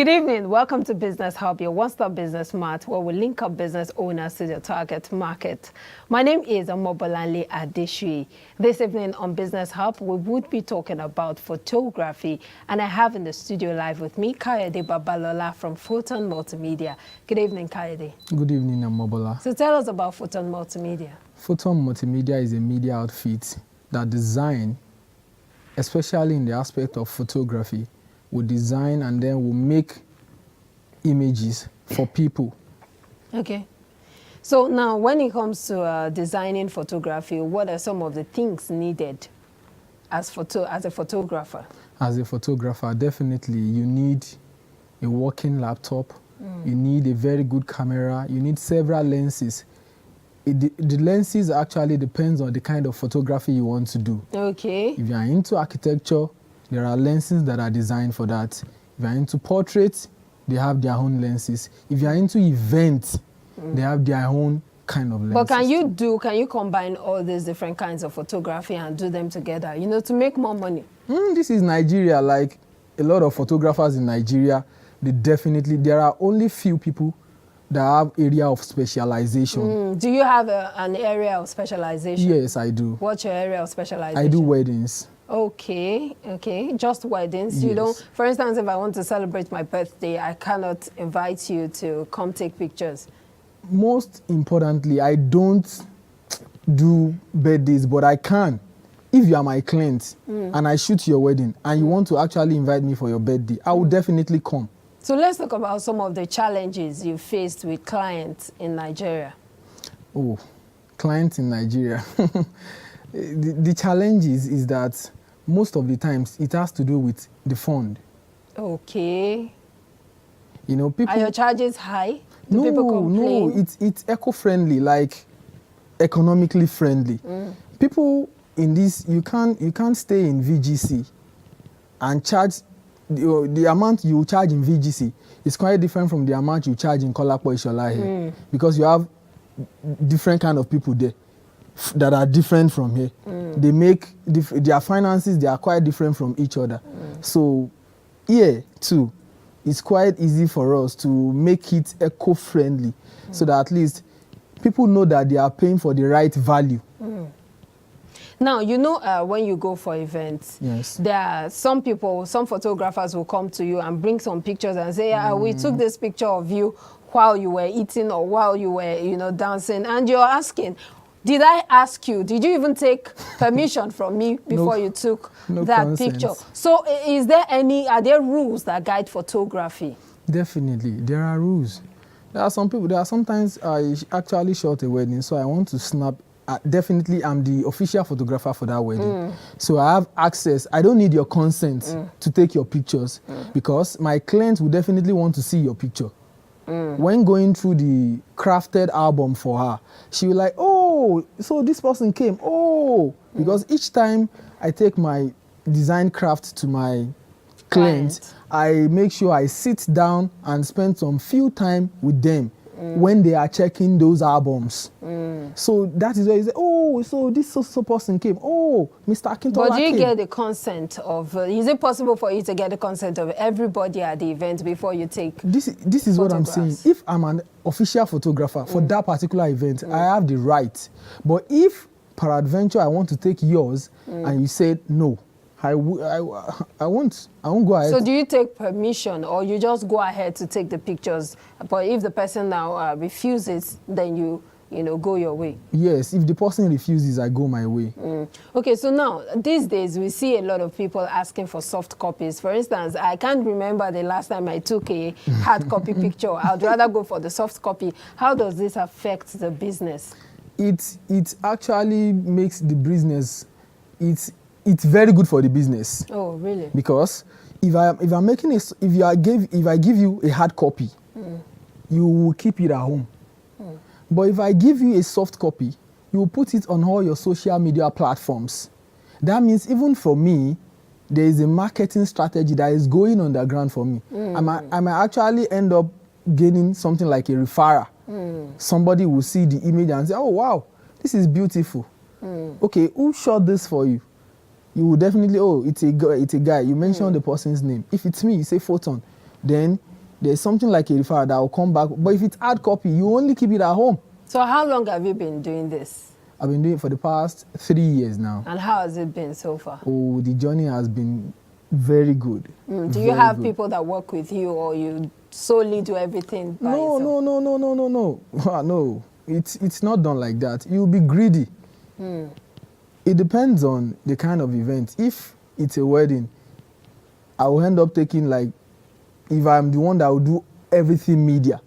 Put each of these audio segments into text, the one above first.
Good evening. Welcome to Business Hub, your one-stop business mart, where we link up business owners to their target market. My name is Omobolanle Adeshui. This evening on Business Hub, we would be talking about photography, and I have in the studio live with me Kayode Babalola from Photon Multimedia. Good evening, Kayode. Good evening, Omobola. So tell us about Photon Multimedia. Photon Multimedia is a media outfit that design, especially in the aspect of photography, we design and then we make images for people. Okay. So now, when it comes to designing photography, what are some of the things needed as a photographer? As a photographer, definitely you need a working laptop, you need a very good camera, you need several lenses. The lenses actually depends on the kind of photography you want to do. Okay. If you are into architecture, there are lenses that are designed for that. If you are into portraits, they have their own lenses. If you are into events, they have their own kind of lenses. But can you combine all these different kinds of photography and do them together, to make more money? This is Nigeria. Like a lot of photographers in Nigeria, there are only few people that have area of specialization. Do you have an area of specialization? Yes, I do. What's your area of specialization? I do weddings. Okay. Just weddings. Yes. For instance, if I want to celebrate my birthday, I cannot invite you to come take pictures. Most importantly, I don't do birthdays, but I can. If you are my client and I shoot your wedding and you want to actually invite me for your birthday, I will definitely come. So let's talk about some of the challenges you faced with clients in Nigeria. Oh, clients in Nigeria. The challenge is that most of the times it has to do with the fund. Okay. People. Are your charges high? Do people complain? No, it's eco-friendly, like economically friendly. People in this, you can't stay in VGC and charge the amount you charge in VGC is quite different from the amount you charge in Kolapo Ishola here, because you have different kind of people there that are different from here. They make their finances, they are quite different from each other. So here too, it's quite easy for us to make it eco-friendly, so that at least people know that they are paying for the right value. Now, when you go for events, yes, there are some photographers will come to you and bring some pictures and say, we took this picture of you while you were eating or while you were, dancing. And you're asking, did I ask you? Did you even take permission from me before you took that consent. picture? So are there rules that guide photography? Definitely, there are rules. There are sometimes I actually shot a wedding, so I want to snap. Definitely, I'm the official photographer for that wedding. So I have access. I don't need your consent to take your pictures, because my client will definitely want to see your picture. When going through the crafted album for her, she will like, oh, so this person came. Because each time I take my design craft to my client, I make sure I sit down and spend some few time with them when they are checking those albums. So that is where you say, oh, so this so person came. Oh, Mr. Akintola came. But do you get the consent of, is it possible for you to get the consent of everybody at the event before you take This is what I'm saying. If I'm an official photographer for that particular event, I have the right. But if, peradventure, I want to take yours and you said no, I won't go ahead. So do you take permission, or you just go ahead to take the pictures? But if the person now refuses, then you go your way? Yes, if the person refuses, I go my way. Okay, so now, these days, we see a lot of people asking for soft copies. For instance, I can't remember the last time I took a hard copy picture. I'd rather go for the soft copy. How does this affect the business? It actually makes the business, it's very good for the business. Oh, really? Because if I give you a hard copy, you will keep it at home. But if I give you a soft copy, you will put it on all your social media platforms. That means even for me, there is a marketing strategy that is going on the ground for me. I might actually end up gaining something like a referral. Somebody will see the image and say, oh, wow, this is beautiful. Okay, who shot this for you? You will definitely, oh, it's a guy. You mention the person's name. If it's me, you say Photon. Then there's something like a referral that will come back. But if it's hard copy, you only keep it at home. So how long have you been doing this? I've been doing it for the past 3 years now. And how has it been so far? Oh, the journey has been very good. Do you have people that work with you, or you solely do everything by yourself? No. No, it's not done like that. You'll be greedy. It depends on the kind of event. If it's a wedding, I will end up taking, like, if I'm the one that will do everything media,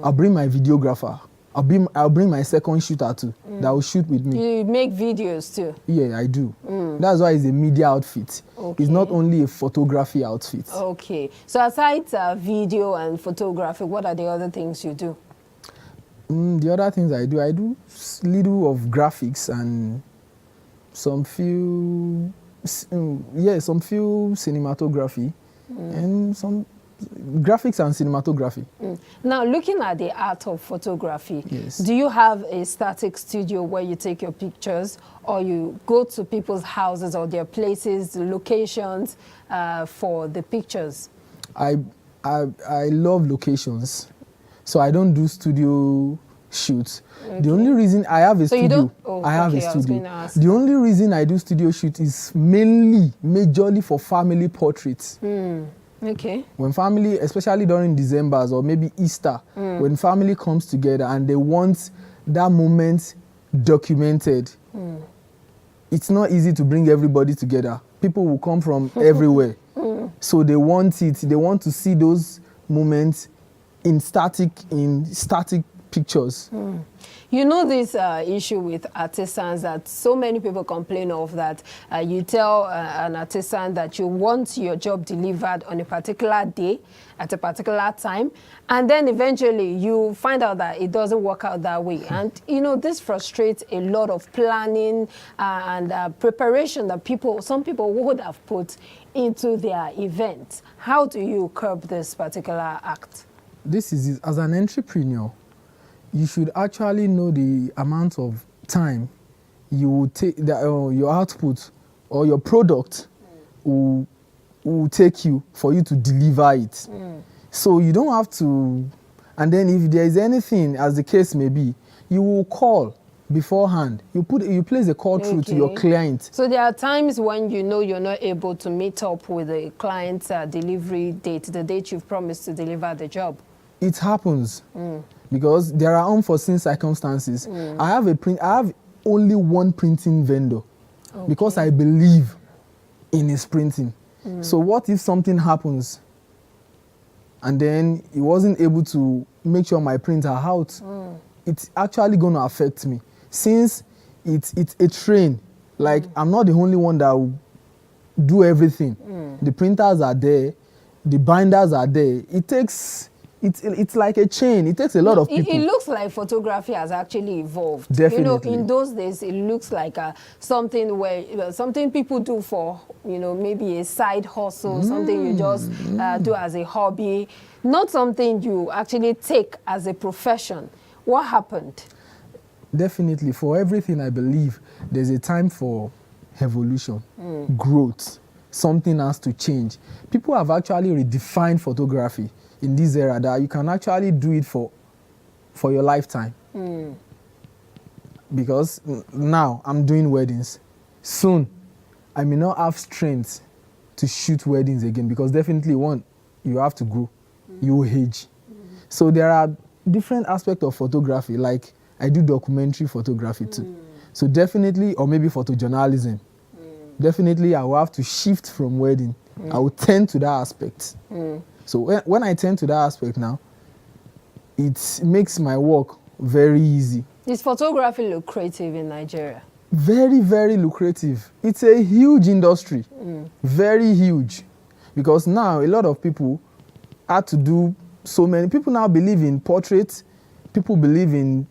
I'll bring my videographer. I'll bring my second shooter too, that will shoot with me. You make videos too? Yeah, I do. That's why it's a media outfit. Okay. It's not only a photography outfit. Okay. So aside video and photography, what are the other things you do? The other things I do little of graphics and some few cinematography and some graphics and cinematography. Now, looking at the art of photography, Yes. do you have a static studio where you take your pictures, or you go to people's houses or their places, locations for the pictures? I love locations, so I don't do studio shoots. Okay. The only reason I have a So you studio, don't? Oh, I have okay, a I was studio. going to ask. The only reason I do studio shoot is majorly for family portraits. Okay. When family, especially during December or maybe Easter, when family comes together and they want that moment documented, it's not easy to bring everybody together. People will come from everywhere. So they want it. They want to see those moments in static pictures. You know this issue with artisans that so many people complain of, that you tell an artisan that you want your job delivered on a particular day at a particular time, and then eventually you find out that it doesn't work out that way. And you know, this frustrates a lot of planning and preparation that some people would have put into their events. How do you curb this particular act? This is, as an entrepreneur, you should actually know the amount of time you will take, your output or your product will take you for you to deliver it. So you don't have to, and then if there is anything, as the case may be, you will call beforehand. You place a call through to your client. So there are times when you know you're not able to meet up with the client's delivery date, the date you've promised to deliver the job. It happens because there are unforeseen circumstances. I have only one printing vendor because I believe in his printing. So what if something happens and then he wasn't able to make sure my prints are out? It's actually going to affect me, since it's a train. Like, I'm not the only one that will do everything. The printers are there, the binders are there. It's like a chain. It takes a lot of people. It looks like photography has actually evolved. Definitely. You know, in those days, it looks like something where something people do for, you know, maybe a side hustle, something you just do as a hobby, not something you actually take as a profession. What happened? Definitely, for everything, I believe there's a time for evolution, growth. Something has to change. People have actually redefined photography in this era, that you can actually do it for your lifetime. Because now I'm doing weddings. Soon, I may not have strength to shoot weddings again, because definitely, one, you have to grow, you age. So there are different aspects of photography, like I do documentary photography too. So definitely, or maybe photojournalism. Definitely, I will have to shift from wedding. I will tend to that aspect. So when I tend to that aspect now, it makes my work very easy. Is photography lucrative in Nigeria? Very, very lucrative. It's a huge industry, very huge. Because now a lot of people had to do so many. People now believe in portraits. People believe in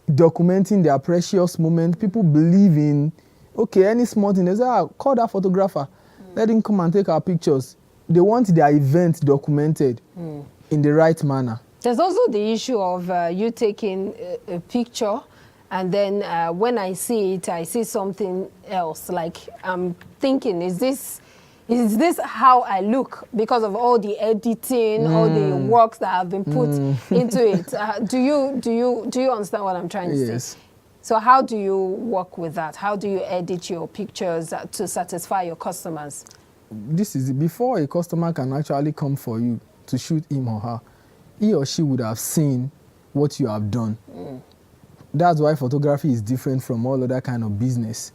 documenting their precious moment. People believe in, okay, any small thing, they say, call that photographer. Let him come and take our pictures. They want their event documented in the right manner. There's also the issue of you taking a picture, and then when I see it, I see something else. Like, I'm thinking, is this Is this how I look because of all the editing, all the works that have been put into it? Do you understand what I'm trying to Yes. say? So how do you work with that? How do you edit your pictures to satisfy your customers? This is it. Before a customer can actually come for you to shoot him or her, he or she would have seen what you have done. That's why photography is different from all other kind of business.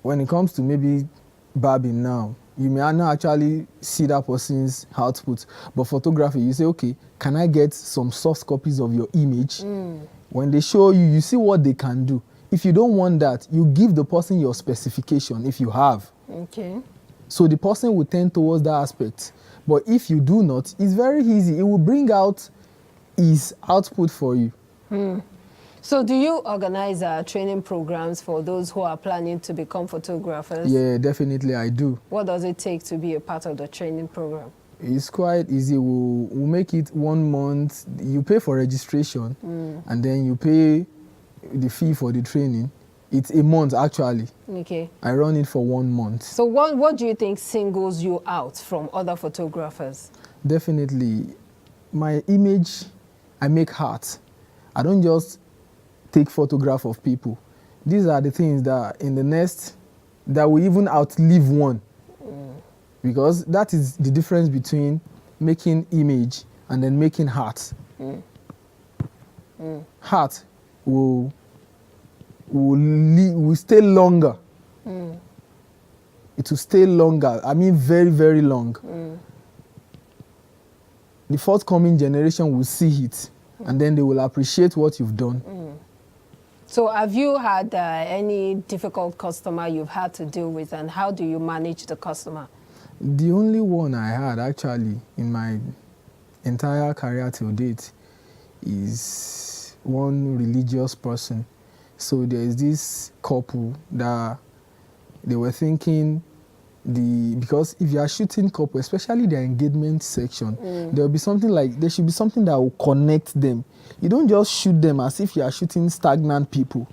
When it comes to maybe barbing now, you may not actually see that person's output, but photography, you say, okay, can I get some soft copies of your image? When they show you, you see what they can do. If you don't want that, you give the person your specification if you have. Okay. So the person will tend towards that aspect. But if you do not, it's very easy. It will bring out his output for you. So do you organize training programs for those who are planning to become photographers? Yeah, definitely I do. What does it take to be a part of the training program? It's quite easy. We'll make it 1 month. You pay for registration and then you pay the fee for the training. It's a month actually. Okay. I run it for 1 month. So what do you think singles you out from other photographers? Definitely. My image, I make heart. I don't just take photograph of people. These are the things that in the next, that will even outlive one. Because that is the difference between making image and then making heart. Heart will stay longer. It will stay longer. I mean very, very long. The forthcoming generation will see it and then they will appreciate what you've done. So have you had any difficult customer you've had to deal with, and how do you manage the customer? The only one I had actually in my entire career till date is one religious person. So there is this couple that they were thinking, because if you are shooting couple, especially the engagement section, there will be something like, there should be something that will connect them. You don't just shoot them as if you are shooting stagnant people.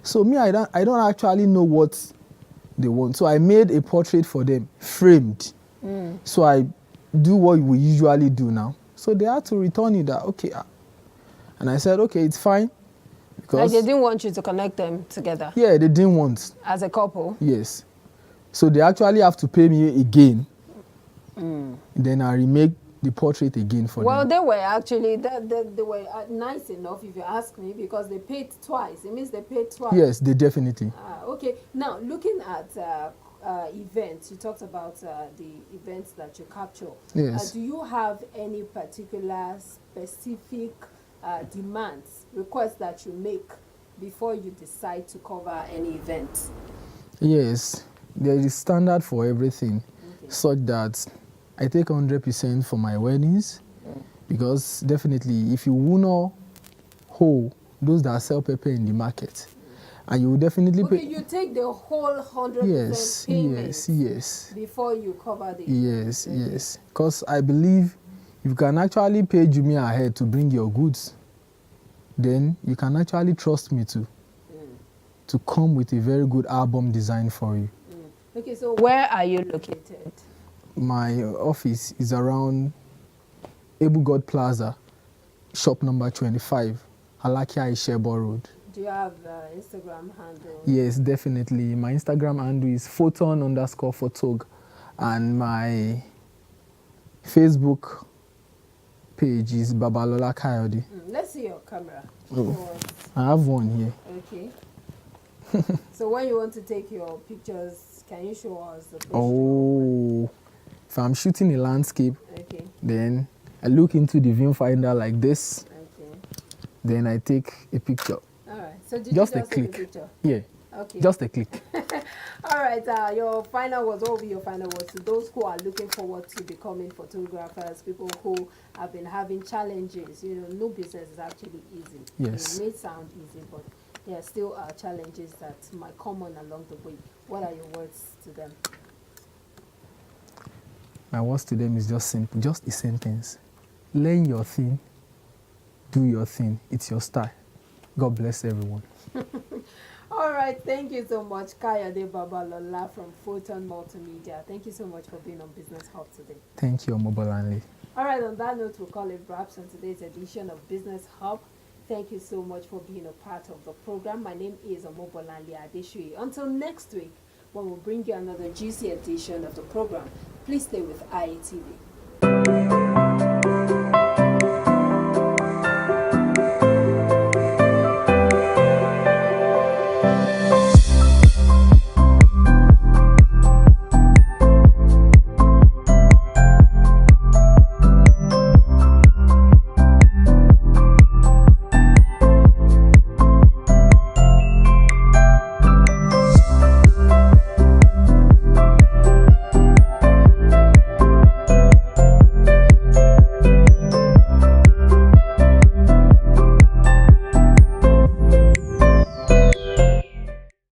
So me, I don't actually know what they want. So I made a portrait for them, framed. So I do what we usually do now. So they had to return it that, okay. And I said, okay, it's fine. Because Like they didn't want you to connect them together? Yeah, they didn't want. As a couple? Yes. So they actually have to pay me again. Then I remake the portrait again for them. Well, they were actually, they were nice enough, if you ask me, because they paid twice. It means they paid twice. Yes, they definitely. Okay. Now, looking at events, you talked about the events that you capture. Yes. Do you have any particular specific demands, requests that you make before you decide to cover any event? Yes, there is standard for everything, such that I take 100% for my weddings, because definitely if you will not hold those that sell pepper in the market, and you will definitely Okay, pay. you take the whole 100% payment yes. before you cover the Yes, because I believe if you can actually pay Jumia ahead to bring your goods, then you can actually trust me to come with a very good album design for you. Okay, so where are you located? My office is around Ebu God Plaza, shop number 25, Alakia Ishebo Road. Do you have Instagram handle? Yes, definitely. My Instagram handle is photon_photog, and my Facebook page is Babalola Kayode. Let's see your camera. Oh, I have one here. Okay. So when you want to take your pictures, can you show us the picture? Oh, if I'm shooting a landscape, Okay. then I look into the viewfinder like this, Okay. then I take a picture. All right. So did Just you a just take a click. picture? Yeah, Okay. just a click. All right. Your final words. What will be your final words to those who are looking forward to becoming photographers? People who have been having challenges. You know, no business is actually easy. Yes. It may sound easy, but there are still challenges that might come on along the way. What are your words to them? My words to them is just simple, just a sentence. Learn your thing, do your thing. It's your style. God bless everyone. All right, thank you so much, Kayode Babalola from Photon Multimedia. Thank you so much for being on Business Hub today. Thank you, Omobolanle. All right, on that note, we'll call it wraps on today's edition of Business Hub. Thank you so much for being a part of the program. My name is Omobolanle Adeshui. Until next week, when we'll bring you another juicy edition of the program, please stay with IATV.